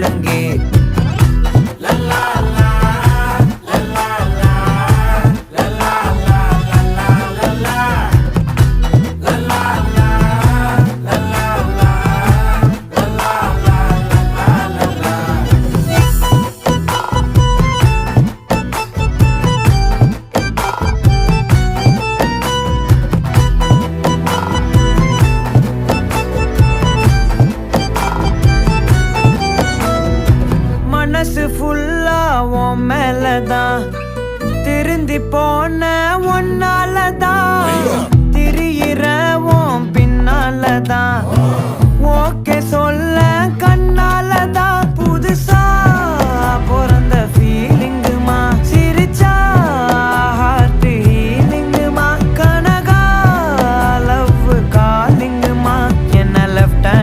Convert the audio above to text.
முழங்கே மனசு ஃபுல்லா உன் மேலதான் திருந்தி போன ஒன்னாலதான் திரியிற உன் பின்னாலதான் ஓகே சொல்ல கண்ணாலதான்